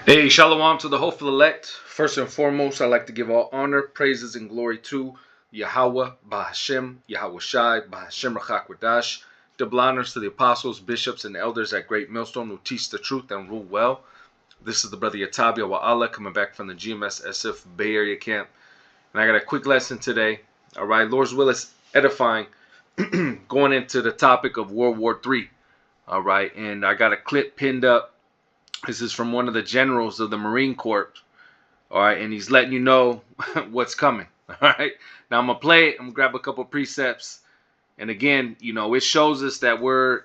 Hey, shalom to the hopeful elect. First and foremost, I'd like to give all honor, praises, and glory to Yahweh, Bahashem, Yahweh Shai, Bahashem Rachakwadash. Double honors to the apostles, bishops, and elders at Great Millstone who teach the truth and rule well. This is the brother Yatabia Wa'ala coming back from the GMS SF Bay Area camp. And I got a quick lesson today. All right, Lord's will is edifying going into the topic of World War III. All right, and I got a clip pinned up. This is from one of the generals of the Marine Corps. All right, and he's letting you know what's coming. All right, now I'm gonna play it. I'm gonna grab a couple precepts, and again, it shows us that we're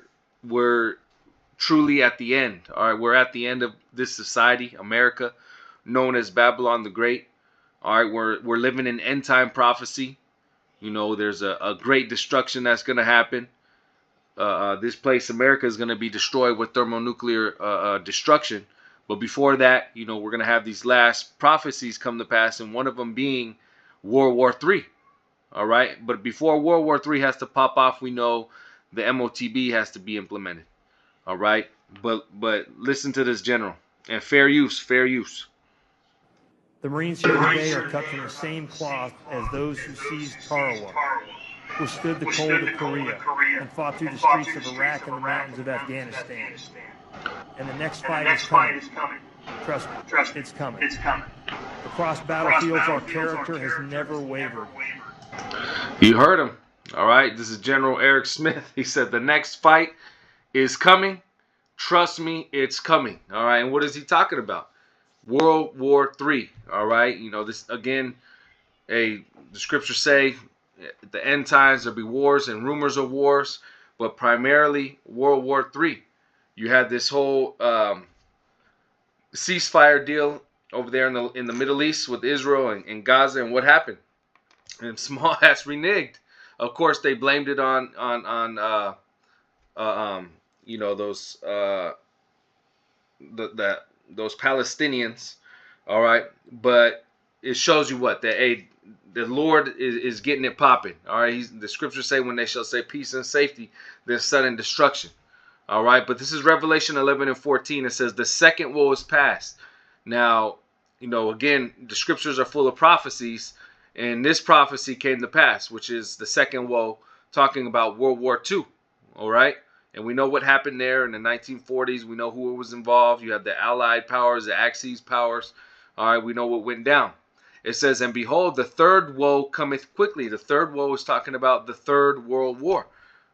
truly at the end. All right, we're at the end of this society, America, known as Babylon the Great. All right, we're living in end time prophecy. There's a great destruction that's gonna happen. This place, America, is going to be destroyed with thermonuclear destruction. But before that, we're going to have these last prophecies come to pass, and one of them being World War III. All right. But before World War III has to pop off, we know the MOTB has to be implemented. All right. But listen to this, General. And fair use, fair use. The Marines here today are cut from the same cloth as those who seized Tarawa, withstood the cold of Korea, and fought through the streets of Iraq and the mountains of Afghanistan. And the next fight is coming. Trust me, it's coming. Across battlefields, our character has never wavered. You heard him. All right. This is General Eric Smith. He said the next fight is coming. Trust me, it's coming. All right. And what is he talking about? World War III. All right. This again, the scriptures say at the end times there'll be wars and rumors of wars, but primarily World War III. You had this whole ceasefire deal over there in the Middle East with Israel and Gaza, and what happened? And small ass reneged. Of course, they blamed it on those those Palestinians. All right, but it shows you what that the Lord is getting it popping. All right, the scriptures say when they shall say peace and safety, there's sudden destruction. All right, but this is Revelation 11 and 14. It says the second woe is past. Now, again, the scriptures are full of prophecies, and this prophecy came to pass, which is the second woe, talking about World War II. All right, and we know what happened there in the 1940s. We know who was involved. You have the Allied powers, the Axis powers. All right, we know what went down. It says, and behold, the third woe cometh quickly. The third woe is talking about the Third World War.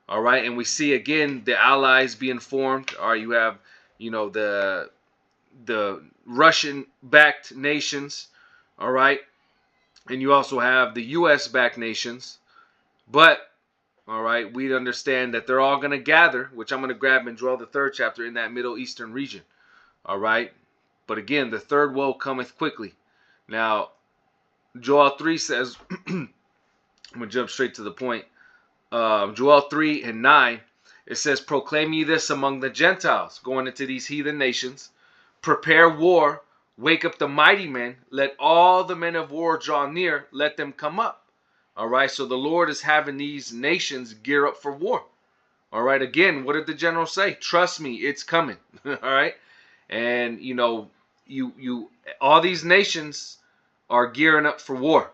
All right, and we see again the Allies being formed. All right, you have, the Russian-backed nations. All right, and you also have the U.S.-backed nations. But, all right, we understand that they're all going to gather, which I'm going to grab and draw the third chapter in that Middle Eastern region. All right, but again, the third woe cometh quickly. Now, Joel 3 says, I'm going to jump straight to the point. Joel 3 and 9, it says, proclaim ye this among the Gentiles, going into these heathen nations. Prepare war, wake up the mighty men, let all the men of war draw near, let them come up. All right, so the Lord is having these nations gear up for war. All right, again, what did the general say? Trust me, it's coming. All right, and all these nations are gearing up for war.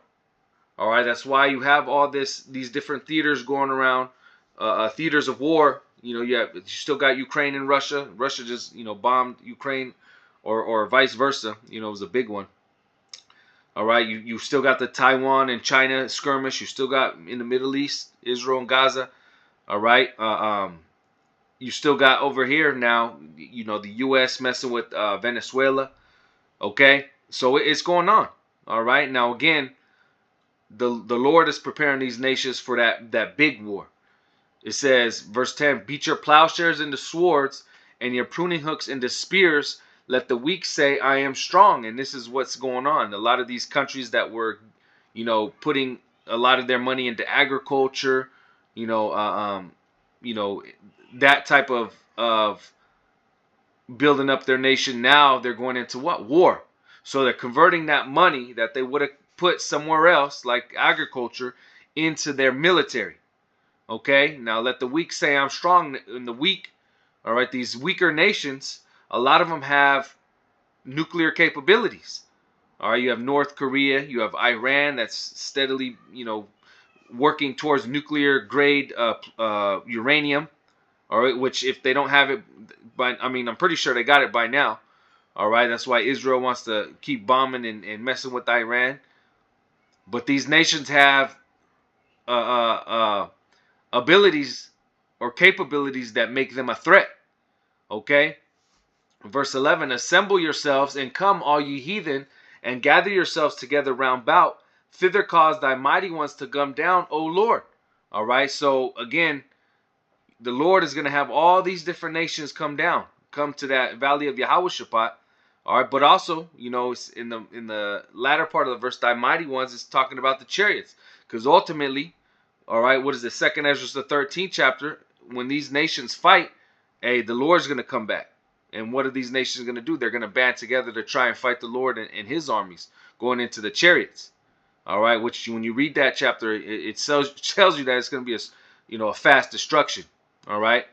All right, that's why you have all these different theaters going around, theaters of war. You still got Ukraine and Russia. Russia just bombed Ukraine, or vice versa. It was a big one. All right, you still got the Taiwan and China skirmish. You still got in the Middle East, Israel and Gaza. All right, you still got over here now. The U.S. messing with Venezuela. Okay, so it's going on. All right, now again, the Lord is preparing these nations for that big war. It says, verse 10, beat your plowshares into swords and your pruning hooks into spears. Let the weak say, I am strong. And this is what's going on. A lot of these countries that were, putting a lot of their money into agriculture, that type of building up their nation. Now they're going into what? War. So they're converting that money that they would have put somewhere else, like agriculture, into their military. Okay, now let the weak say I'm strong. And the weak, all right, these weaker nations, a lot of them have nuclear capabilities. All right, you have North Korea, you have Iran that's steadily, working towards nuclear grade uranium. All right, which if they don't have it I'm pretty sure they got it by now. All right, that's why Israel wants to keep bombing and messing with Iran. But these nations have uh, abilities or capabilities that make them a threat. Okay, verse 11: Assemble yourselves and come, all ye heathen, and gather yourselves together round about. Thither cause thy mighty ones to come down, O Lord. All right, so again, the Lord is going to have all these different nations come down, come to that valley of Yehoshaphat. All right, but also, it's in the latter part of the verse, thy mighty ones is talking about the chariots, because ultimately, all right, what is the second Ezra, the 13th chapter? When these nations fight, hey, the Lord's going to come back, and what are these nations going to do? They're going to band together to try and fight the Lord and His armies going into the chariots. All right, which when you read that chapter, it tells you that it's going to be a fast destruction. All right.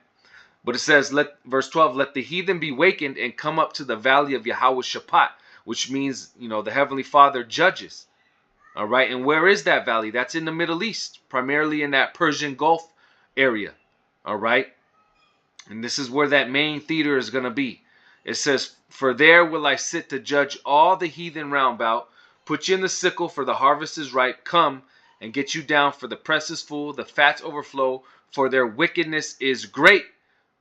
But it says, verse 12, let the heathen be wakened and come up to the valley of Yehoshaphat, which means, the Heavenly Father judges. All right. And where is that valley? That's in the Middle East, primarily in that Persian Gulf area. All right. And this is where that main theater is going to be. It says, for there will I sit to judge all the heathen round about. Put you in the sickle, for the harvest is ripe. Come and get you down, for the press is full, the fats overflow, for their wickedness is great.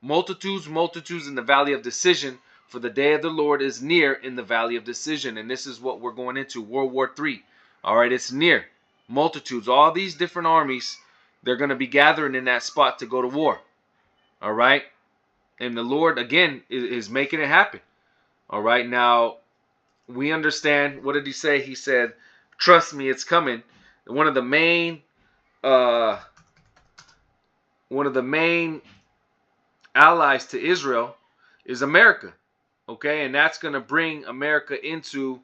Multitudes, multitudes in the valley of decision, for the day of the Lord is near in the valley of decision. And this is what we're going into, World War III. All right, it's near. Multitudes, all these different armies, they're going to be gathering in that spot to go to war. All right, and the Lord, again, is making it happen. All right, now, we understand, what did He say? He said, trust me, it's coming. One of the main allies to Israel is America. Okay, and that's going to bring America into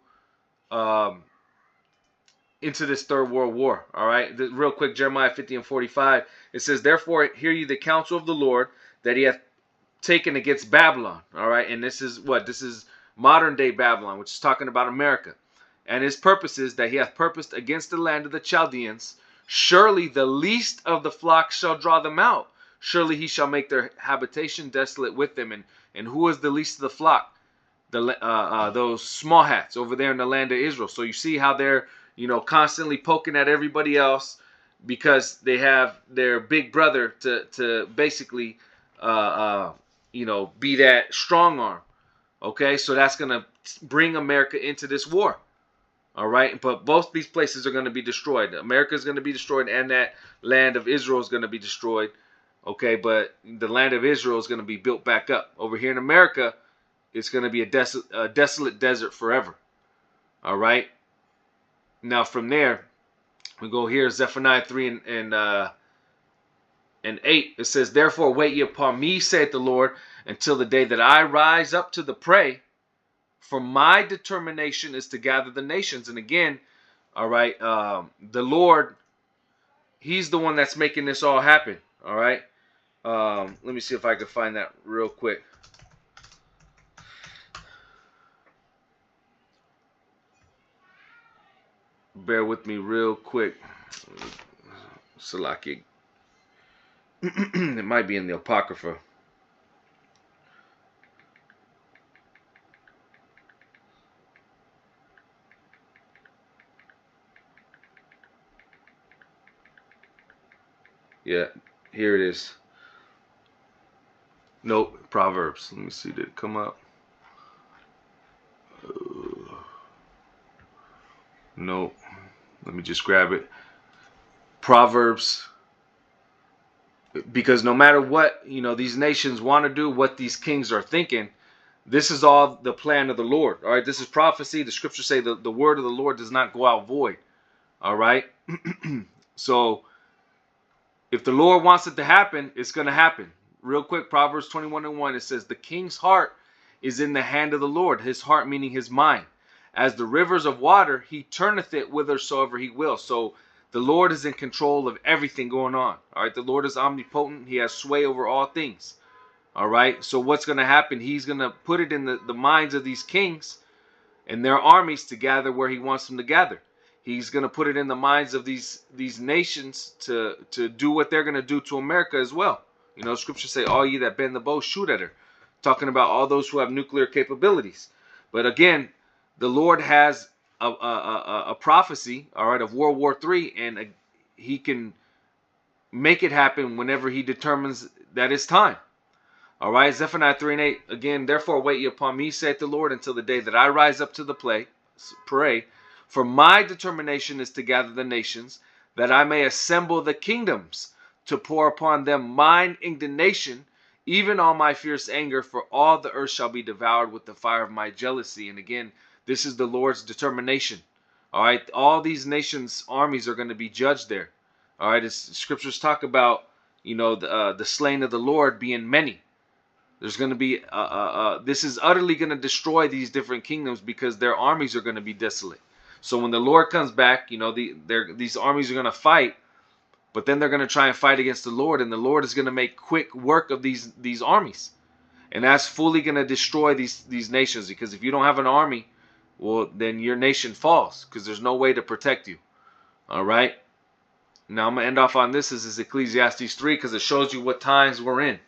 this third world war. All right, real quick, Jeremiah 50 and 45. It says, therefore hear ye the counsel of the Lord that He hath taken against Babylon. All right, and this is modern day Babylon, which is talking about America. And His purposes that He hath purposed against the land of the Chaldeans. Surely the least of the flock shall draw them out. Surely He shall make their habitation desolate with them. And who is the least of the flock? Those small hats over there in the land of Israel. So you see how they're constantly poking at everybody else because they have their big brother to basically be that strong arm. Okay, so that's gonna bring America into this war. All right, but both these places are going to be destroyed. America is going to be destroyed, and that land of Israel is going to be destroyed. Okay, but the land of Israel is going to be built back up. Over here in America, it's going to be a desolate desert forever. All right. Now from there, we go here, Zephaniah 3 and 8. It says, therefore wait ye upon me, saith the Lord, until the day that I rise up to the prey. For my determination is to gather the nations. And again, all right, the Lord, He's the one that's making this all happen. All right. Let me see if I can find that real quick. Bear with me real quick. Salaki. It might be in the Apocrypha. Yeah, here it is. Nope, Proverbs. Let me see, did it come up? Nope. Let me just grab it. Proverbs. Because no matter what, these nations want to do, what these kings are thinking, this is all the plan of the Lord. All right, this is prophecy. The scriptures say the word of the Lord does not go out void. All right. So if the Lord wants it to happen, it's going to happen. Real quick, Proverbs 21:1, it says, the king's heart is in the hand of the Lord. His heart meaning his mind. As the rivers of water, he turneth it whithersoever he will. So the Lord is in control of everything going on. All right, the Lord is omnipotent. He has sway over all things. All right, so what's going to happen? He's going to put it in the minds of these kings, and their armies to gather where he wants them to gather. He's going to put it in the minds of these nations to do what they're going to do to America as well. You know, scriptures say, all ye that bend the bow, shoot at her. Talking about all those who have nuclear capabilities. But again, the Lord has a prophecy, all right, of World War III, and he can make it happen whenever he determines that it's time. All right, Zephaniah 3 and 8, again, therefore wait ye upon me, saith the Lord, until the day that I rise up to the pray. For my determination is to gather the nations, that I may assemble the kingdoms, to pour upon them mine indignation, even all my fierce anger, for all the earth shall be devoured with the fire of my jealousy. And again, this is the Lord's determination. All right, all these nations' armies are going to be judged there. All right, scriptures talk about, you know, the slain of the Lord being many. There's going to be, this is utterly going to destroy these different kingdoms because their armies are going to be desolate. So when the Lord comes back, you know, these armies are going to fight, but then they're going to try and fight against the Lord, and the Lord is going to make quick work of these armies. And that's fully going to destroy these nations, because if you don't have an army, well, then your nation falls because there's no way to protect you. All right. Now I'm going to end off on this. This is Ecclesiastes 3 because it shows you what times we're in.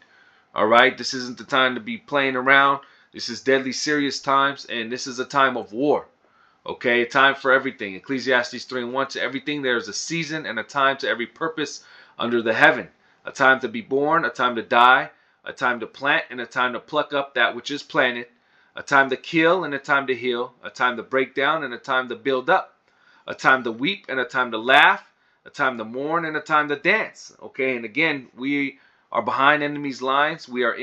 All right, this isn't the time to be playing around. This is deadly serious times, and this is a time of war. Okay, a time for everything. Ecclesiastes 3 and 1, to everything there is a season and a time to every purpose under the heaven. A time to be born, a time to die, a time to plant, and a time to pluck up that which is planted. A time to kill and a time to heal. A time to break down and a time to build up. A time to weep and a time to laugh. A time to mourn and a time to dance. Okay, and again, we are behind enemy's lines. We are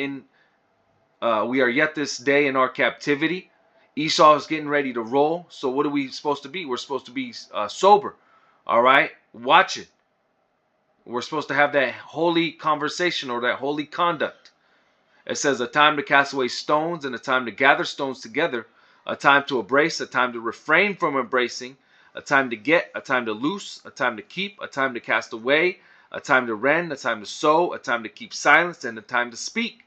yet this day in our captivity. Esau is getting ready to roll. So what are we supposed to be? We're supposed to be sober. All right, watch it. We're supposed to have that holy conversation or that holy conduct. It says a time to cast away stones and a time to gather stones together, a time to embrace, a time to refrain from embracing, a time to get, a time to loose, a time to keep, a time to cast away, a time to rend, a time to sow, a time to keep silence, and a time to speak,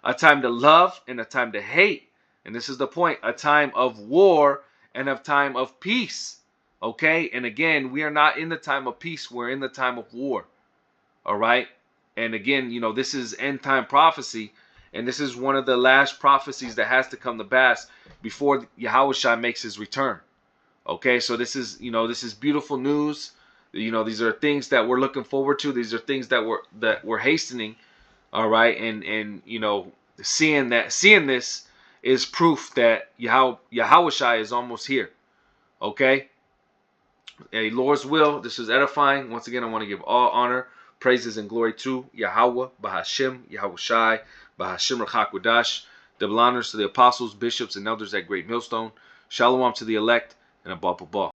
a time to love and a time to hate. And this is the point, a time of war and a time of peace. Okay, and again, we are not in the time of peace, we're in the time of war. All right, and again, you know, this is end time prophecy, and this is one of the last prophecies that has to come to pass before Yahushua makes his return. Okay, so this is, you know, this is beautiful news. You know, these are things that we're looking forward to. These are things that we're hastening. All right, and you know, seeing this is proof that Yahushua is almost here. Okay, a Lord's will. This is edifying. Once again, I want to give all honor, praises, and glory to Yahweh, Bahashim, Yahushai, Bahashim Rachakwadash. Double honors to the apostles, bishops, and elders at Great Millstone. Shalom to the elect, and Abba Baba.